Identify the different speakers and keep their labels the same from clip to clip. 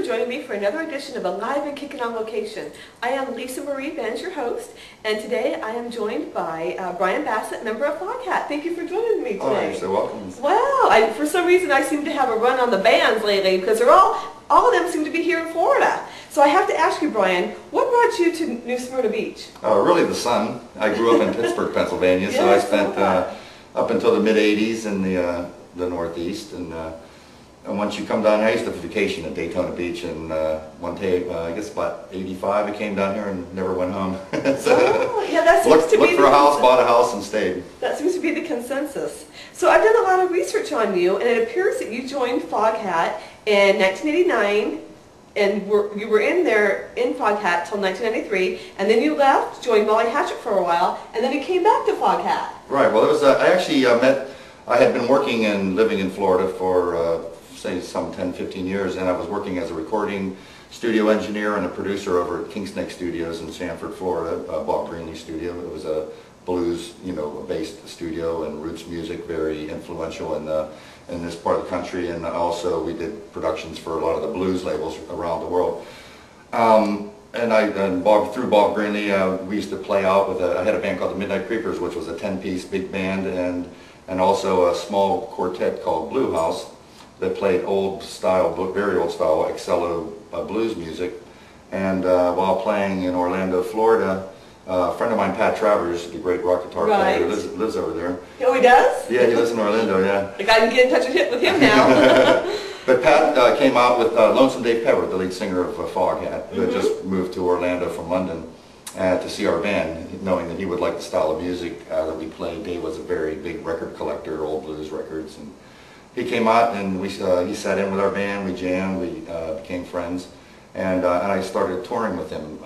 Speaker 1: joining me for another edition of a Live and Kickin' on Location. I am Lisa Marie Benz, your host, and today I am joined by Bryan Bassett, member of Foghat. Thank you for joining me today.
Speaker 2: Oh, you're so welcome.
Speaker 1: Wow, for some reason I seem to have a run on the bands lately because they're all of them seem to be here in Florida. So I have to ask you, Bryan, what brought you to New Smyrna Beach?
Speaker 2: Really the sun. I grew up in Pittsburgh, Pennsylvania, so I spent up until the mid-'80s in the Northeast, and once you come down here, I used to vacation at Daytona Beach, and one day, I guess about 85, I came down here and never went home.
Speaker 1: So, yeah, that seems to be
Speaker 2: looked for a house, bought a house, and stayed.
Speaker 1: That seems to be the consensus. So I've done a lot of research on you, and it appears that you joined Foghat in 1989, and you were in Foghat till 1993, and then you left, joined Hatchet for a while, and then you came back to Foghat.
Speaker 2: Right. Well, it was. I actually I had been working and living in Florida for say some 10-15 years, and I was working as a recording studio engineer and a producer over at King Snake Studios in Sanford, Florida, Bob Greenlee studio. It was a blues, based studio and roots music, very influential in this part of the country, and also we did productions for a lot of the blues labels around the world. Through Bob Greenlee, we used to play out with I had a band called the Midnight Creepers, which was a 10-piece big band, and also a small quartet called Blue House that played old style, very old style Excello blues music. And while playing in Orlando, Florida, a friend of mine, Pat Travers, the great rock guitar player, lives over there.
Speaker 1: Oh, he does?
Speaker 2: Yeah, he lives in Orlando, yeah.
Speaker 1: Like I can get in touch with him now.
Speaker 2: But Pat came out with Lonesome Dave Pepper, the lead singer of Foghat, who had just moved to Orlando from London to see our band, knowing that he would like the style of music that we played. Dave was a very big record collector, old blues records, and he came out and he sat in with our band, we jammed, we became friends, and I started touring with him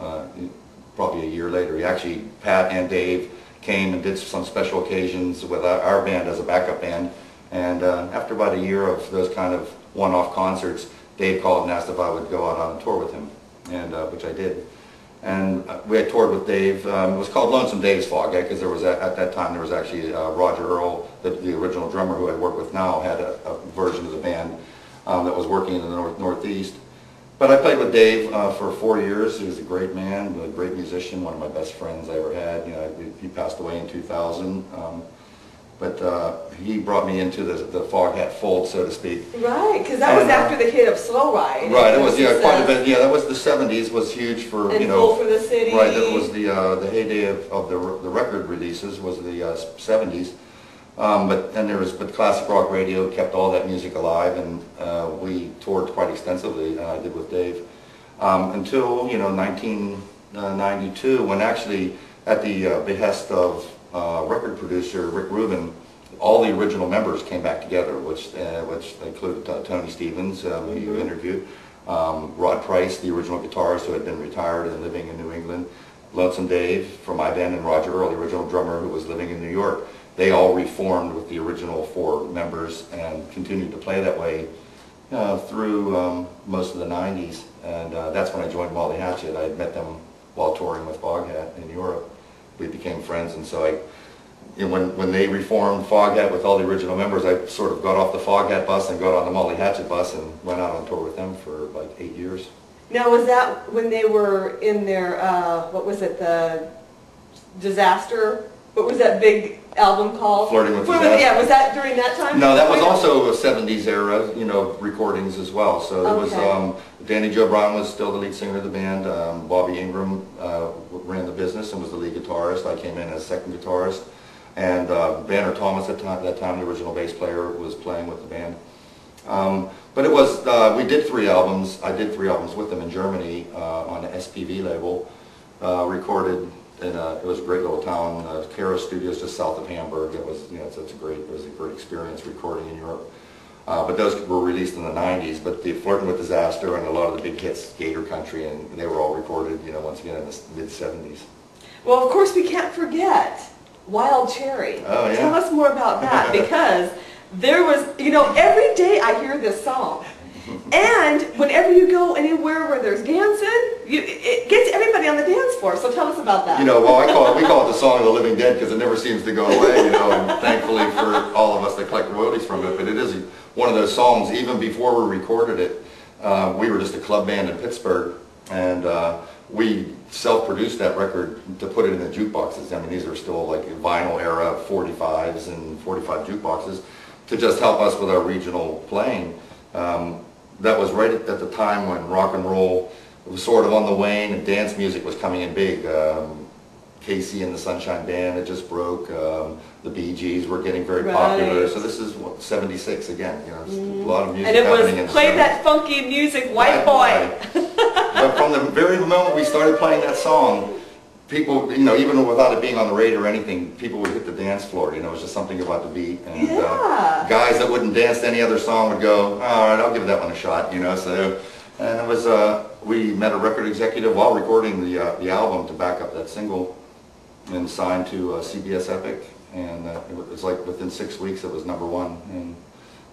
Speaker 2: probably a year later. Pat and Dave came and did some special occasions with our band as a backup band, and after about a year of those kind of one-off concerts, Dave called and asked if I would go out on a tour with him, and which I did. And we had toured with Dave. It was called Lonesome Dave's Foghat because there was at that time there was actually Roger Earl, the original drummer who I work with now, had a version of the band that was working in the Northeast. But I played with Dave for 4 years. He was a great man, a great musician, one of my best friends I ever had. He passed away in 2000. But he brought me into the Foghat fold, so to speak.
Speaker 1: Right, because that was after the hit of Slow Ride.
Speaker 2: Right, it was quite a bit. Yeah, that was the '70s. Was huge for
Speaker 1: Full for the City.
Speaker 2: Right, that was the heyday of the record releases was the '70s. But classic rock radio kept all that music alive, and we toured quite extensively. I did with Dave until 1992, when actually at the behest of record producer Rick Rubin, all the original members came back together, which included Tony Stevens, who you interviewed, Rod Price, the original guitarist who had been retired and living in New England, Lonesome Dave from my band, and Roger Earl, the original drummer who was living in New York. They all reformed with the original 4 members and continued to play that way through most of the '90s, and that's when I joined Hatchet. I had met them while touring with Foghat in Europe. We became friends, and so when they reformed Foghat with all the original members, I sort of got off the Foghat bus and got on the Hatchet bus and went out on tour with them for like 8 years.
Speaker 1: Now, was that when they were in their, what was it, the Disaster? What was that big album called?
Speaker 2: Flirting with Disaster.
Speaker 1: Yeah, was that during that time?
Speaker 2: No, that was also a '70s era, recordings as well. So there was Danny Joe Brown was still the lead singer of the band. Bobby Ingram ran the business and was the lead guitarist. I came in as second guitarist, and Banner Thomas at that time, the original bass player, was playing with the band. But it was we did 3 albums. I did 3 albums with them in Germany on the SPV label. Recorded. And it was a great little town, Caro Studios, just south of Hamburg. It was, it was a great experience recording in Europe. But those were released in the '90s. But the Flirting with Disaster and a lot of the big hits, Gator Country, and they were all recorded, once again in the mid-'70s.
Speaker 1: Well, of course, we can't forget Wild Cherry.
Speaker 2: Oh, yeah.
Speaker 1: Tell us more about that, because there was, every day I hear this song. And whenever you go anywhere where there's dancing, it gets everybody on the dance floor. So tell us about that.
Speaker 2: Well, we call it the song of the living dead because it never seems to go away. And thankfully for all of us that collect royalties from it, but it is one of those songs. Even before we recorded it, we were just a club band in Pittsburgh, and we self-produced that record to put it in the jukeboxes. I mean, these are still like vinyl era 45s and 45 jukeboxes to just help us with our regional playing. That was right at the time when rock and roll was sort of on the wane and dance music was coming in big. Casey and the Sunshine Band had just broke. The Bee Gees were getting very popular. So this is what, 76 again. You know, a lot of music happening in the 70s.
Speaker 1: Play that funky music, white boy.
Speaker 2: But from the very moment we started playing that song, people, you know, even without it being on the radio or anything, people would hit the dance floor. You know, it was just something about the beat. And guys that wouldn't dance to any other song would go, all right, I'll give that one a shot. You know, so and it was we met a record executive while recording the album to back up that single, and signed to CBS Epic, and it was like within 6 weeks it was #1, and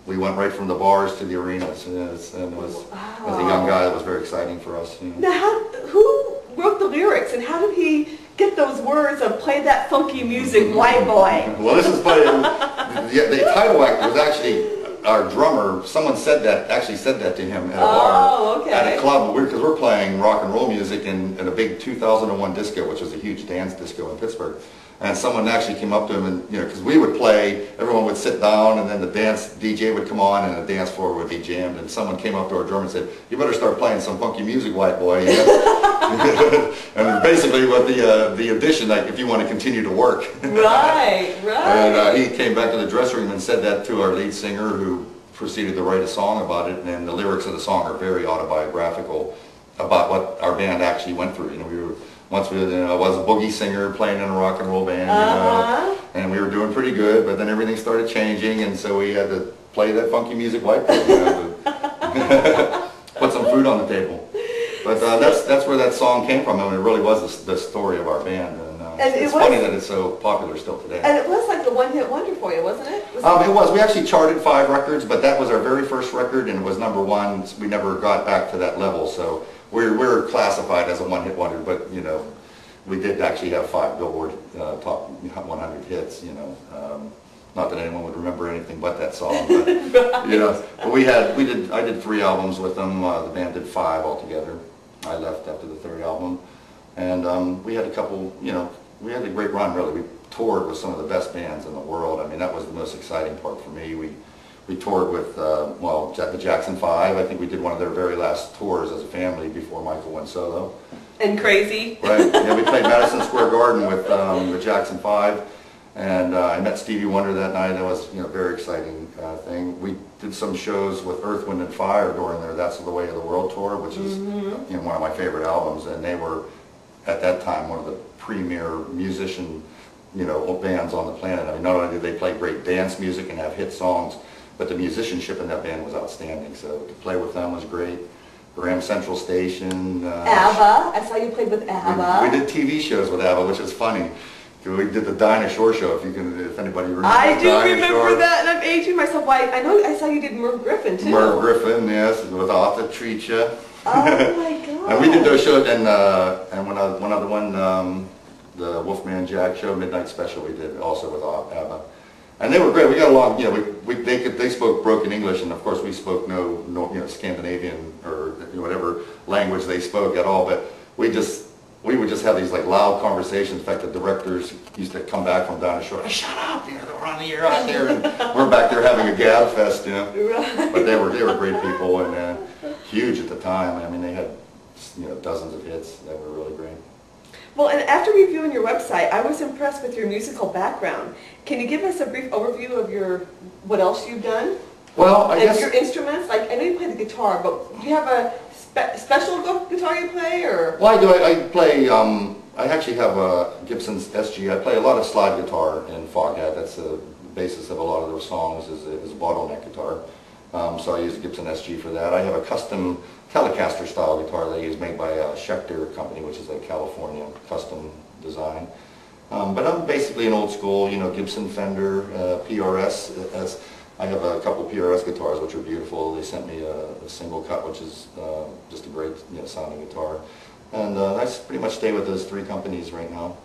Speaker 2: we went right from the bars to the arenas, and it was as a young guy, it was very exciting for us. You know.
Speaker 1: Now, who wrote the lyrics, and how did he get those words of "play that funky music, white boy"?
Speaker 2: Well, this is funny. The title act was actually our drummer. Someone actually said that to him at a bar, at a club, because we're playing rock and roll music in a big 2001 disco, which was a huge dance disco in Pittsburgh. And someone actually came up to him, and you know, because we would play, everyone would sit down, and then the dance DJ would come on, and the dance floor would be jammed. And someone came up to our drummer and said, "You better start playing some funky music, white boy." You know? And basically, what the addition, like, if you want to continue to work.
Speaker 1: Right, right.
Speaker 2: And he came back to the dressing room and said that to our lead singer, who proceeded to write a song about it. And the lyrics of the song are very autobiographical about what our band actually went through. You know, I was a boogie singer playing in a rock and roll band, you know, and we were doing pretty good, but then everything started changing, and so we had to play that funky music white boy, you know, to put some food on the table. But that's where that song came from. I mean, it really was the story of our band, and it's funny that it's so popular still today.
Speaker 1: And it was like the one-hit wonder for you, wasn't it?
Speaker 2: It was. We actually charted 5 records, but that was our very first record, and it was #1. We never got back to that level, so we're classified as a one-hit wonder, but you know, we did actually have 5 Billboard top 100 hits. You know, not that anyone would remember anything but that song, but you know, but I did 3 albums with them. The band did 5 altogether. I left after the 3rd album, and we had a couple. You know, we had a great run. Really, we toured with some of the best bands in the world. I mean, that was the most exciting part for me. We toured with, the Jackson 5. I think we did one of their very last tours as a family before Michael went solo.
Speaker 1: And Crazy.
Speaker 2: Right. Yeah, we played Madison Square Garden with the Jackson 5, and I met Stevie Wonder that night. That was, you know, a very exciting thing. We did some shows with Earth, Wind and Fire during their That's the Way of the World tour, which is you know, one of my favorite albums, and they were at that time one of the premier musician, you know, bands on the planet. I mean, not only did they play great dance music and have hit songs, but the musicianship in that band was outstanding. So to play with them was great. Graham Central Station.
Speaker 1: ABBA. I saw you played with ABBA.
Speaker 2: We did TV shows with ABBA, which is funny. We did the Dinah Shore show. If anybody remembers.
Speaker 1: I do remember that, and I'm aging myself. Why? I know. I saw you did Merv Griffin too. Merv
Speaker 2: Griffin, yes, with Arthur Treacher.
Speaker 1: Oh my God.
Speaker 2: And we did those shows, and one other one, the Wolfman Jack show, Midnight Special. We did also with ABBA. And they were great. We got along. You know, they spoke broken English, and of course we spoke no you know, Scandinavian or whatever language they spoke at all. But we would just have these like loud conversations. In fact, the directors used to come back from down the shore. Shut up! You know, they're on the air out there, and we're back there having a gab fest. You know,
Speaker 1: right.
Speaker 2: But they were great people, and huge at the time. I mean, they had, you know, dozens of hits. They were really great.
Speaker 1: Well, and after reviewing your website, I was impressed with your musical background. Can you give us a brief overview of what else you've done?
Speaker 2: Well, I guess
Speaker 1: your instruments. Like, I know you play the guitar, but do you have a special guitar you play, or?
Speaker 2: Well, I do. I play. I actually have a Gibson's SG. I play a lot of slide guitar in Foghat. That's the basis of a lot of those songs. Is a bottleneck guitar. So I use a Gibson SG for that. I have a custom Telecaster style guitar that is made by a Schecter company, which is a California custom design. But I'm basically an old school, you know, Gibson Fender, PRS. I have a couple of PRS guitars which are beautiful. They sent me a single cut, which is just a great, you know, sounding guitar. And I pretty much stay with those 3 companies right now.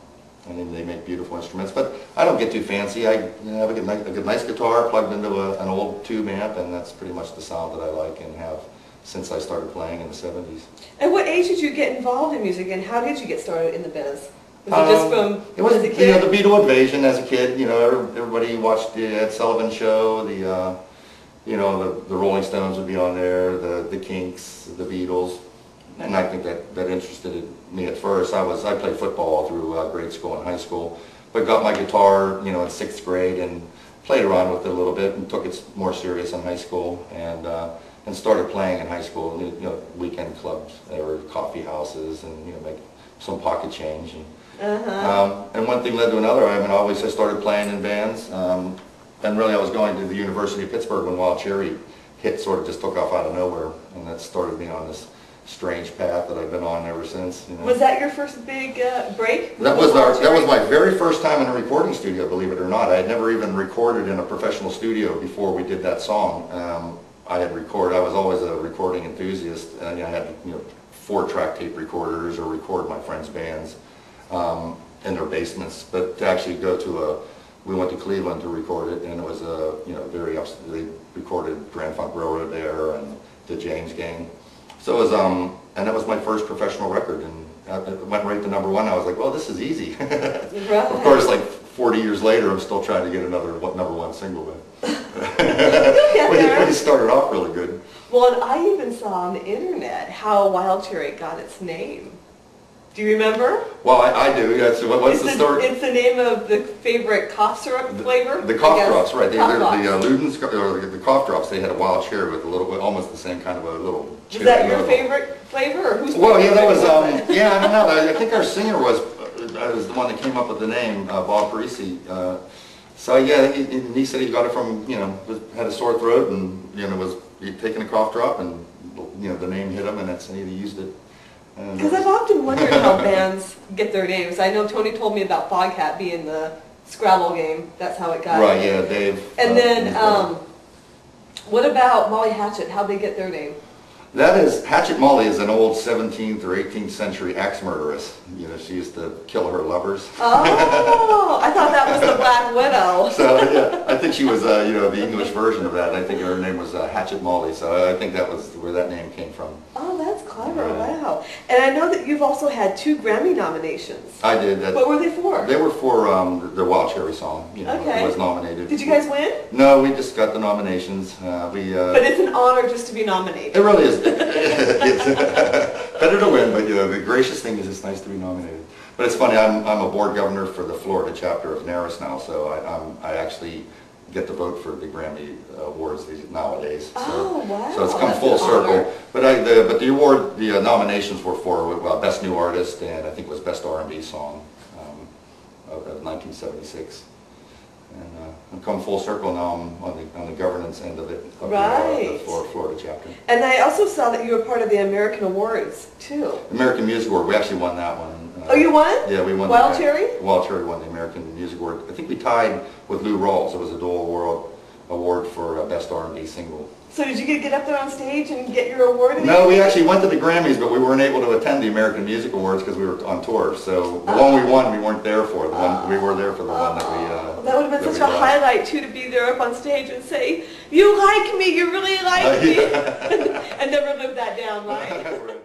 Speaker 2: I mean, they make beautiful instruments, but I don't get too fancy. I have a nice guitar plugged into an old tube amp, and that's pretty much the sound that I like and have since I started playing in the 70s.
Speaker 1: And what age did you get involved in music, and how did you get started in the biz? Was it just from
Speaker 2: it was,
Speaker 1: as a kid?
Speaker 2: the Beatle invasion as a kid. Everybody watched the Ed Sullivan Show. The Rolling Stones would be on there. The Kinks, the Beatles, and I think that interested me at first. I played football all through grade school and high school, but got my guitar in 6th grade and played around with it a little bit and took it more serious in high school and started playing in high school. Weekend clubs or coffee houses and make some pocket change. And one thing led to another. I started playing in bands, and really I was going to the University of Pittsburgh when Wild Cherry hit, sort of just took off out of nowhere, and that started me on this strange path that I've been on ever since.
Speaker 1: Was that your first big break?
Speaker 2: That was my very first time in a recording studio, believe it or not. I had never even recorded in a professional studio before we did that song. I was always a recording enthusiast, and I had 4-track tape recorders or record my friends' bands in their basements. But to actually we went to Cleveland to record it, and it was they recorded Grand Funk Railroad there and the James Gang. So it was, and that was my first professional record, and it went right to #1. I was like, well, this is easy.
Speaker 1: Right.
Speaker 2: Of course, like 40 years later, I'm still trying to get another #1 single, but it started off really good.
Speaker 1: Well, and I even saw on the internet how Wild Cherry got its name. Do you remember?
Speaker 2: Well, I do. Yeah, so what's the story?
Speaker 1: It's the name of the favorite cough syrup flavor.
Speaker 2: The cough drops, right? The Ludens, or the cough drops. They had a Wild Cherry with almost the same kind of a little.
Speaker 1: Was that your favorite flavor, or whose?
Speaker 2: Well, yeah, that was. Yeah, I don't know. I think our singer was the one that came up with the name, Bob Parisi. So yeah, he said he got it from had a sore throat and he'd taken a cough drop and the name hit him and he used it.
Speaker 1: Because I've often wondered how bands get their names. I know Tony told me about Foghat being the Scrabble game. That's how it got.
Speaker 2: Right. Yeah, Dave.
Speaker 1: And then, what about Molly Hatchet? How'd they get their name?
Speaker 2: That is, Hatchet Molly is an old 17th or 18th century axe murderess. She used to kill her lovers.
Speaker 1: Oh, I thought that was the Black Widow.
Speaker 2: So yeah, I think she was, the English version of that. I think her name was Hatchet Molly. So I think that was where that name came from.
Speaker 1: Oh, that's clever. Right. Wow. And I know that you've also had 2 Grammy nominations.
Speaker 2: I did.
Speaker 1: What were they for?
Speaker 2: They were for the Wild Cherry song.
Speaker 1: Okay.
Speaker 2: It was nominated.
Speaker 1: Did you guys win?
Speaker 2: No, we just got the nominations.
Speaker 1: But it's an honor just to be nominated.
Speaker 2: It really is. It's better to win, but the gracious thing is it's nice to be nominated. But it's funny, I'm a board governor for the Florida chapter of NARIS now, so I actually get to vote for the Grammy awards nowadays.
Speaker 1: Oh, wow.
Speaker 2: So it's come full circle. But the award, the nominations were for Best New Artist, and I think it was Best R&B Song of 1976. And I've come full circle now. I'm on the governance end of it, of the Florida chapter.
Speaker 1: And I also saw that you were part of the American Awards, too.
Speaker 2: American Music Award, we actually won that one.
Speaker 1: Oh, you won?
Speaker 2: Yeah, we won.
Speaker 1: Wild Cherry?
Speaker 2: Wild Cherry won the American Music Award. I think we tied with Lou Rawls. It was a dual award for Best R&B Single.
Speaker 1: So did you get up there on stage and get your award?
Speaker 2: No, we actually went to the Grammys, but we weren't able to attend the American Music Awards because we were on tour. So the one we won, we weren't there for. The one we were there for the one that we.
Speaker 1: That would have been such a highlight too, to be there up on stage and say, "You like me, you really like me," and never live that down, right?